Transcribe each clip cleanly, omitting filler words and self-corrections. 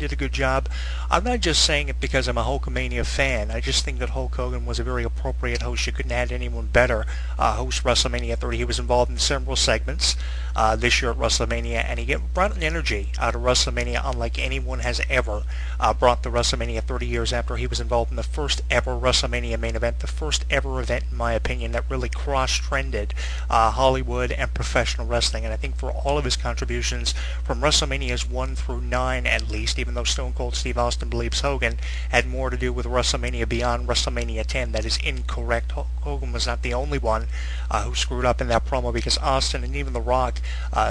did a good job. I'm not just saying it because I'm a Hulkamania fan. I just think that Hulk Hogan was a very appropriate host. You couldn't have had anyone better host WrestleMania 30. He was involved in several segments this year at WrestleMania, and he brought an energy out of WrestleMania unlike anyone has ever brought the WrestleMania 30 years after he was involved in the first ever WrestleMania main event, the first ever event, in my opinion, that really cross-trended Hollywood and professional wrestling. And I think for all of his contributions from WrestleManias 1 through 9 at least, even though Stone Cold Steve Austin believes Hogan had more to do with WrestleMania beyond WrestleMania 10, that is incorrect. Hogan was not the only one who screwed up in that promo, because Austin and even The Rock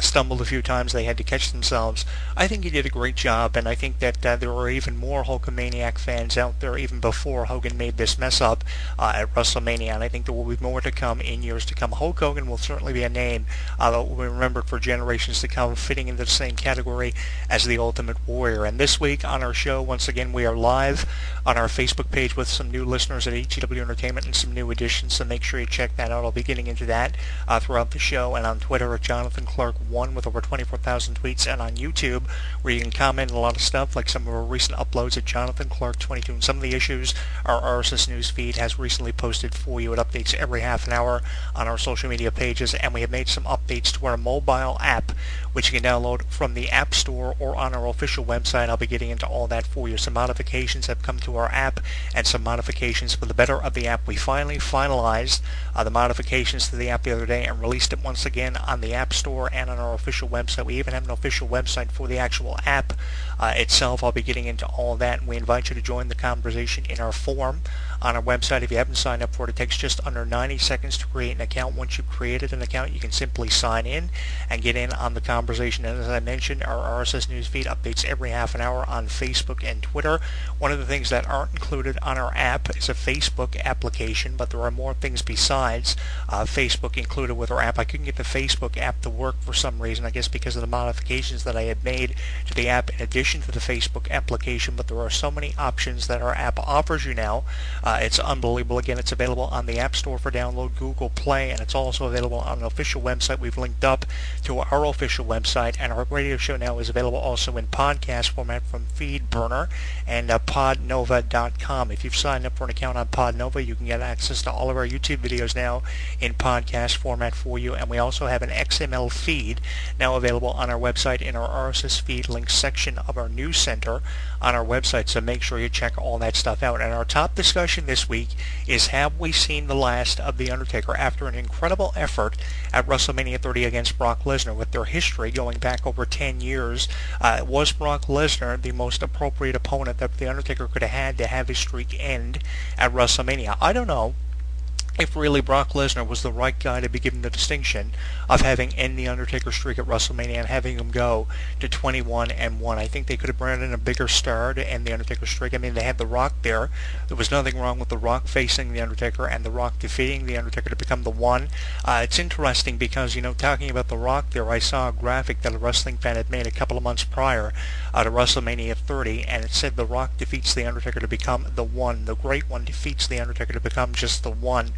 stumbled a few times. They had to catch themselves. I think he did a great job, and I think that there are even more Hulkamaniac fans out there even before Hogan made this mess up at WrestleMania, and I think there will be more to come in years to come. Hulk Hogan will certainly be a name that will be remembered for generations to come, fitting into the same category as the Ultimate Warrior. And this week on our show, once again, we are live on our Facebook page with some new listeners at HEW Entertainment and some new additions, so make sure you check that out. I'll be getting into that throughout the show, and on Twitter at Jonathan Clarke 1 with over 24,000 tweets, and on YouTube where you can comment on a lot of stuff like some of our recent uploads at Jonathan Clarke 22, and some of the issues our RSS news feed has recently posted for you. It updates every half an hour on our social media pages, and we have made some updates to our mobile app, which you can download from the App Store or on our official website. I'll be getting into all that for you. Some modifications have come to our app, and some modifications for the better of the app. We finally finalized the modifications to the app the other day and released it once again on the App Store and on our official website. We even have an official website for the actual app itself. I'll be getting into all that, and we invite you to join the conversation in our forum on our website. If you haven't signed up for it, it takes just under 90 seconds to create an account. Once you've created an account, you can simply sign in and get in on the conversation. And as I mentioned, our RSS news feed updates every half an hour on Facebook and Twitter. One of the things that aren't included on our app is a Facebook application, but there are more things besides Facebook included with our app. I couldn't get the Facebook app to work for some reason, I guess because of the modifications that I had made to the app in addition to the Facebook application, but there are so many options that our app offers you now. It's unbelievable. Again, it's available on the App Store for download, Google Play, and it's also available on an official website. We've linked up to our official website, and our radio show now is available also in podcast format from FeedBurner and podnova.com. If you've signed up for an account on Podnova, you can get access to all of our YouTube videos now in podcast format for you, and we also have an XML feed now available on our website in our RSS feed links section of our news center on our website, so make sure you check all that stuff out. And our top discussion this week is, have we seen the last of The Undertaker? After an incredible effort at WrestleMania 30 against Brock Lesnar, with their history going back over 10 years, was Brock Lesnar the most appropriate opponent that The Undertaker could have had to have his streak end at WrestleMania? I don't know if really Brock Lesnar was the right guy to be given the distinction of having end the Undertaker streak at WrestleMania and having him go to 21-1. I think they could have brought in a bigger star to end the Undertaker streak. I mean, they had The Rock there. There was nothing wrong with The Rock facing the Undertaker and The Rock defeating the Undertaker to become the one. It's interesting because, talking about The Rock there, I saw a graphic that a wrestling fan had made a couple of months prior to WrestleMania 30, and it said The Rock defeats the Undertaker to become the one. The Great One defeats the Undertaker to become just the one.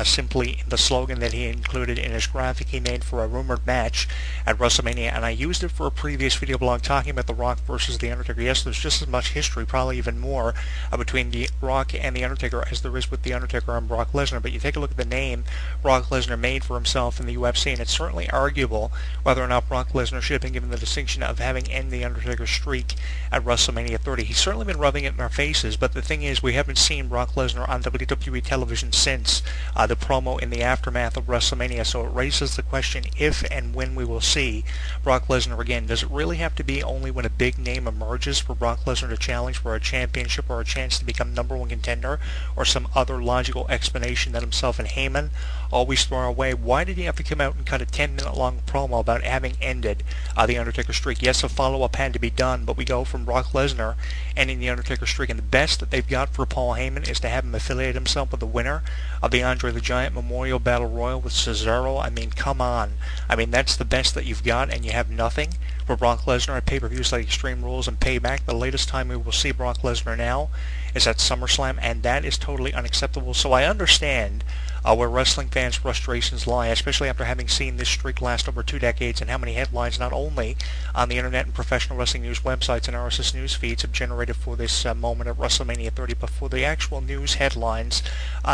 Simply the slogan that he included in his graphic he made for a rumored match at WrestleMania, and I used it for a previous video blog talking about The Rock versus The Undertaker. Yes, there's just as much history, probably even more, between The Rock and The Undertaker as there is with The Undertaker and Brock Lesnar, but you take a look at the name Brock Lesnar made for himself in the UFC, and it's certainly arguable whether or not Brock Lesnar should have been given the distinction of having end the Undertaker streak at WrestleMania 30. He's certainly been rubbing it in our faces, but the thing is, we haven't seen Brock Lesnar on WWE television since the promo in the aftermath of WrestleMania, so it raises the question if and when we will see Brock Lesnar again. Does it really have to be only when a big name emerges for Brock Lesnar to challenge for a championship or a chance to become number one contender, or some other logical explanation that himself and Heyman always throw away? Why did he have to come out and cut a 10-minute long promo about having ended the Undertaker streak? Yes, a follow-up had to be done, but we go from Brock Lesnar ending the Undertaker streak, and the best that they've got for Paul Heyman is to have him affiliate himself with the winner of the Andre the Giant Memorial Battle Royal with Cesaro. I mean, come on. I mean, that's the best that you've got, and you have nothing for Brock Lesnar at pay-per-views like Extreme Rules and Payback. The latest time we will see Brock Lesnar now is at SummerSlam, and that is totally unacceptable. So I understand where wrestling fans' frustrations lie, especially after having seen this streak last over 2 decades and how many headlines not only on the internet and professional wrestling news websites and RSS news feeds have generated for this moment at WrestleMania 30, but for the actual news headlines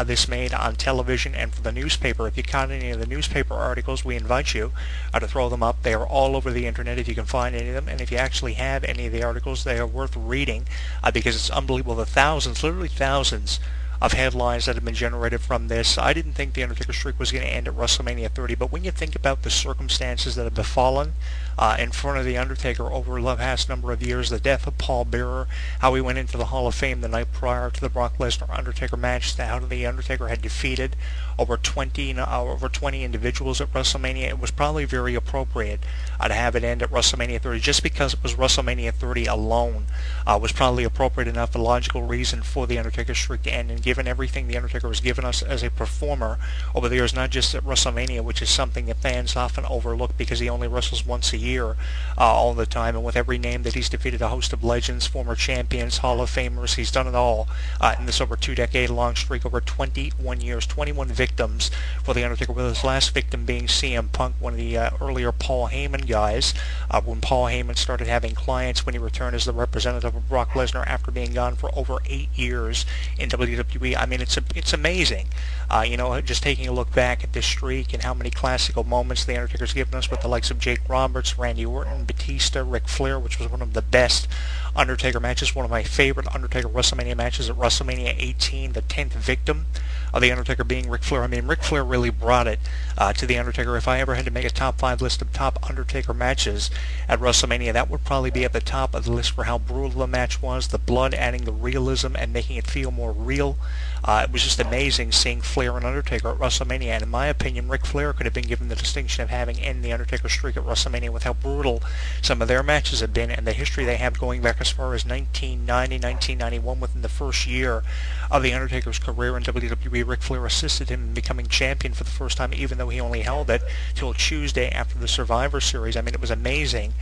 this made on television and for the newspaper. If you caught any of the newspaper articles, we invite you to throw them up. They are all over the internet if you can find any of them, and if you actually have any of the articles, they are worth reading because it's unbelievable. The thousands, literally thousands, of headlines that have been generated from this. I didn't think the Undertaker streak was going to end at WrestleMania 30, but when you think about the circumstances that have befallen in front of the Undertaker over the past number of years, the death of Paul Bearer, how he went into the Hall of Fame the night prior to the Brock Lesnar-Undertaker match, how the Undertaker had defeated over 20 individuals at WrestleMania, it was probably very appropriate to have it end at WrestleMania 30. Just because it was WrestleMania 30 alone was probably appropriate enough, a logical reason for the Undertaker streak to end. And given everything the Undertaker has given us as a performer over the years, not just at WrestleMania, which is something that fans often overlook because he only wrestles once a year all the time, and with every name that he's defeated, a host of legends, former champions, Hall of Famers, he's done it all in this over 2-decade-long streak, over 21 years, 21 victims for the Undertaker, with his last victim being CM Punk, one of the earlier Paul Heyman guys, when Paul Heyman started having clients when he returned as the representative of Brock Lesnar after being gone for over 8 years in WWE. I mean, it's amazing, just taking a look back at this streak and how many classical moments the Undertaker's given us with the likes of Jake Roberts, Randy Orton, Batista, Ric Flair, which was one of the best Undertaker matches, one of my favorite Undertaker WrestleMania matches at WrestleMania 18, the 10th victim of the Undertaker being Ric Flair. I mean, Ric Flair really brought it to the Undertaker. If I ever had to make a top 5 list of top Undertaker matches at WrestleMania, that would probably be at the top of the list for how brutal the match was, the blood adding the realism and making it feel more real. It was just amazing seeing Flair and Undertaker at WrestleMania, and in my opinion, Ric Flair could have been given the distinction of having ended the Undertaker streak at WrestleMania with how brutal some of their matches have been and the history they have going back as far as 1990, 1991, within the first year of the Undertaker's career in WWE. Ric Flair assisted him in becoming champion for the first time, even though he only held it till Tuesday after the Survivor Series. I mean, it was amazing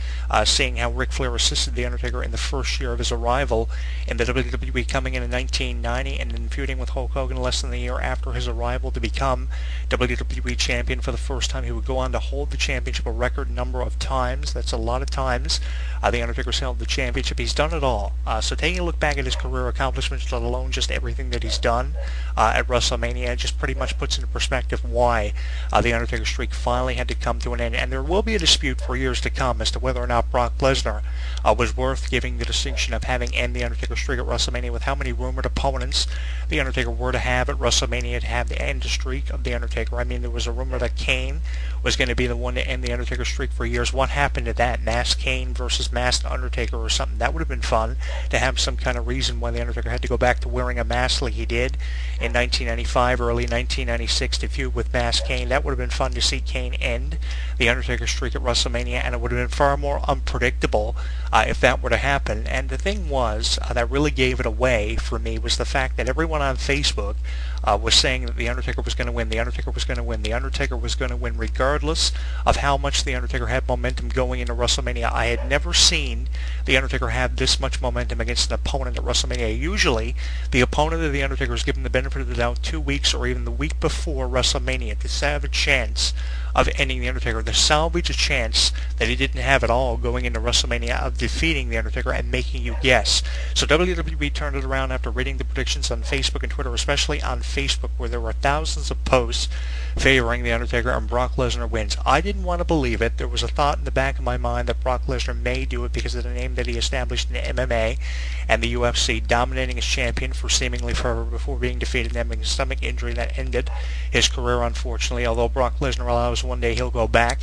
seeing how Ric Flair assisted the Undertaker in the first year of his arrival in the WWE, coming in 1990 and then feuding with Hulk Hogan less than a year after his arrival to become WWE champion for the first time. He would go on to hold the championship a record number of times. That's a lot of times the Undertaker's held the championship. He's done it all. So taking a look back at his career accomplishments, let alone just everything that he's done at WrestleMania, it just pretty much puts into perspective why the Undertaker streak finally had to come to an end. And there will be a dispute for years to come as to whether or not Brock Lesnar was worth giving the distinction of having end the Undertaker streak at WrestleMania, with how many rumored opponents the Undertaker were to have at WrestleMania to have the end streak of the Undertaker. I mean, there was a rumor that Kane was going to be the one to end the Undertaker streak for years. What happened to that? Masked Kane versus Masked Undertaker or something. That would have been fun to have some kind of reason why the Undertaker had to go back to wearing a mask like he did in 1995, early 1996 to feud with Masked Kane. That would have been fun to see Kane end the Undertaker streak at WrestleMania, and it would have been far more unpredictable if that were to happen. And the thing was that really gave it away for me was the fact that everyone on Facebook was saying that the Undertaker was going to win, the Undertaker was going to win, the Undertaker was going to win, regardless of how much the Undertaker had momentum going into WrestleMania. I had never seen the Undertaker have this much momentum against an opponent at WrestleMania. Usually, the opponent of the Undertaker is given the benefit of the doubt 2 weeks or even the week before WrestleMania to have a chance of ending the Undertaker, to salvage a chance that he didn't have at all going into WrestleMania of defeating the Undertaker and making you guess. So WWE turned it around after reading the predictions on Facebook and Twitter, especially on Facebook, where there were thousands of posts favoring the Undertaker, and Brock Lesnar wins. I didn't want to believe it. There was a thought in the back of my mind that Brock Lesnar may do it because of the name that he established in MMA and the UFC, dominating as champion for seemingly forever before being defeated and having a stomach injury that ended his career, unfortunately. Although Brock Lesnar allows one day he'll go back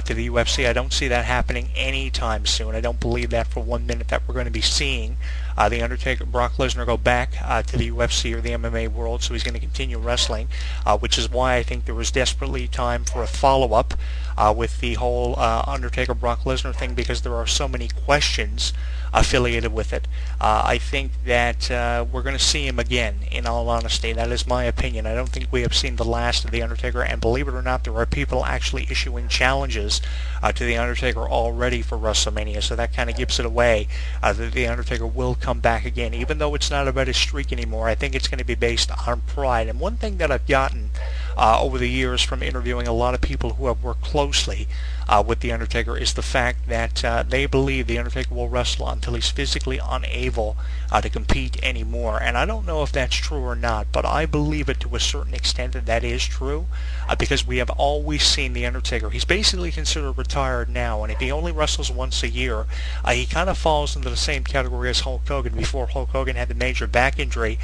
to the UFC, I don't see that happening anytime soon. I don't believe that for 1 minute that we're going to be seeing the Undertaker, Brock Lesnar, go back to the UFC or the MMA world. So he's going to continue wrestling, which is why I think there was desperately time for a follow-up with the whole Undertaker Brock Lesnar thing, because there are so many questions affiliated with it. I think that we're going to see him again, in all honesty. That is my opinion. I don't think we have seen the last of The Undertaker, and believe it or not, there are people actually issuing challenges to The Undertaker already for WrestleMania, so that kind of gives it away that The Undertaker will come back again. Even though it's not about his streak anymore, I think it's going to be based on pride. And one thing that I've gotten over the years from interviewing a lot of people who have worked closely with The Undertaker is the fact that they believe The Undertaker will wrestle until he's physically unable to compete anymore. And I don't know if that's true or not, but I believe it to a certain extent that that is true, because we have always seen The Undertaker. He's basically considered retired now, and if he only wrestles once a year, he kind of falls into the same category as Hulk Hogan before Hulk Hogan had the major back injury,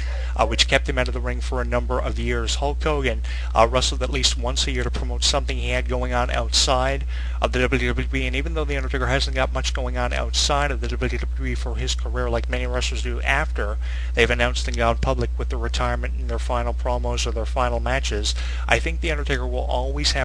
which kept him out of the ring for a number of years. Hulk Hogan wrestled at least once a year to promote something he had going on outside of the WWE, and even though The Undertaker hasn't got much going on outside of the WWE for his career like many wrestlers do after they've announced and gone public with their retirement and their final promos or their final matches, I think The Undertaker will always have